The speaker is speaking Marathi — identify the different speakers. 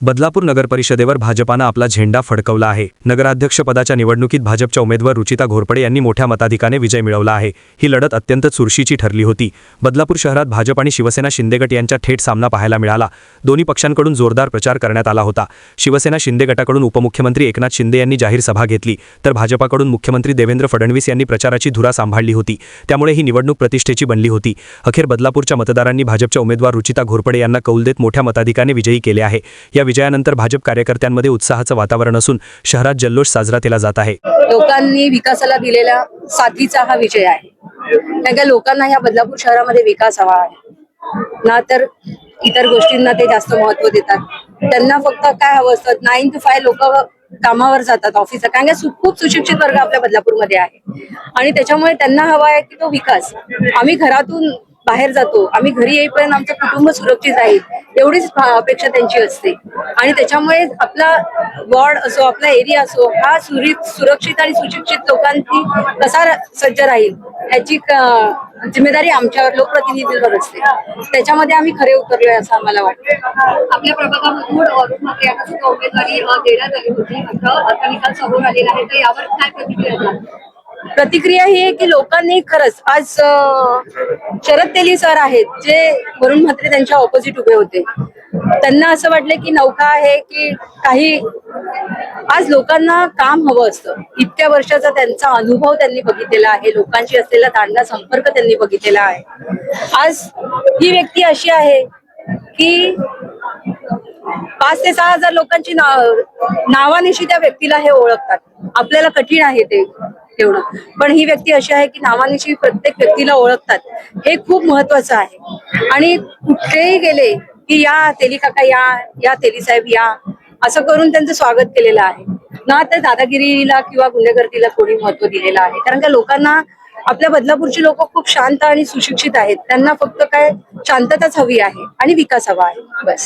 Speaker 1: बदलापूर नगर परिषदेवर भाजपानं आपला झेंडा फडकवला आहे। नगराध्यक्षपदाच्या निवडणुकीत भाजपच्या उमेदवार रुचिता घोरपडे यांनी मोठ्या मताधिक्याने विजय मिळवला आहे। ही लढत अत्यंत चुरशीची ठरली होती। बदलापूर शहरात भाजप आणि शिवसेना शिंदे गट यांचा थेट सामना पाहायला मिळाला। दोन्ही पक्षांकडून जोरदार प्रचार करण्यात आला होता। शिवसेना शिंदे गटाकडून उपमुख्यमंत्री एकनाथ शिंदे यांनी जाहीर सभा घेतली, तर भाजपाकडून मुख्यमंत्री देवेंद्र फडणवीस यांनी प्रचाराची धुरा सांभाळली होती। त्यामुळे ही निवडणूक प्रतिष्ठेची बनली होती। अखेर बदलापूरच्या मतदारांनी भाजपच्या उमेदवार रुचिता घोरपडे यांना कौल देत मोठ्या मताधिक्याने विजयी केले आहे। या विजयानंतर भाजप कार्यकर्त्यांमध्ये उत्साहाचं वातावरण असून शहरात जल्लोष साजरा केला जात आहे।
Speaker 2: लोकांनी विकासाला दिलेला साथीचा हा विजय आहे। कारण की लोकांना या बदलापूर शहरामध्ये विकास हवा आहे ना, तर इतर गोष्टींना ते जास्त महत्त्व देतात। त्यांना फक्त काय हवं असतं, 9 to 5 लोक कामावर जातात ऑफिसला, कारण की खूप सुशिक्षित वर्ग आपल्या बदलापूरमध्ये आहे आणि त्याच्यामुळे त्यांना हवा आहे की तो विकास। आम्ही घरातून बाहेर जातो, आम्ही घरी येईपर्यंत आमचं कुटुंब सुरक्षित राहील एवढीच अपेक्षा त्यांची असते आणि त्याच्यामुळे आपला वॉर्ड असो, आपला एरिया असो, हा सुरक्षित आणि सुशिक्षित लोकांची कसा सज्ज राहील याची जिम्मेदारी आमच्यावर लोकप्रतिनिधींवर असते। त्याच्यामध्ये आम्ही खरे उतरलोय असं आम्हाला वाटतं।
Speaker 3: आपल्या प्रभागामधून अरुणमध्ये आता उमेदवारी देण्यात आली होती, आता निकाल समोर आलेला आहे, तर यावर काय प्रतिक्रिया?
Speaker 2: प्रतिक्रिया ही आहे की लोकांनी खरंच आज शरद तेली सर आहेत जे वरुण म्हात्रे त्यांच्या ऑपोजिट उभे होते, त्यांना असं वाटलं की नौका आहे की काही। आज लोकांना काम हवं असतं, इतक्या वर्षाचा त्यांचा अनुभव त्यांनी बघितलेला आहे, लोकांशी असलेला तांडा संपर्क त्यांनी बघितलेला आहे। आज ही व्यक्ती अशी आहे की 5 ते 6 हजार लोकांची नावानिशी त्या व्यक्तीला हे ओळखतात। आपल्याला कठीण आहे ते तेवढं, पण ही व्यक्ती अशी आहे की नावानिशी प्रत्येक व्यक्तीला ओळखतात, हे खूप महत्वाचं आहे। आणि कुठेही गेले की या तेली काका या तेली साहेब या, असं करून त्यांचं स्वागत केलेलं आहे ना, तर दादागिरीला किंवा गुंडेगर्दीला थोडी महत्व दिलेलं आहे। कारण का लोकांना आपल्या बदलापूरची लोक खूप शांत आणि सुशिक्षित आहेत, त्यांना फक्त काय शांतताच हवी आहे आणि विकास हवा आहे, बस।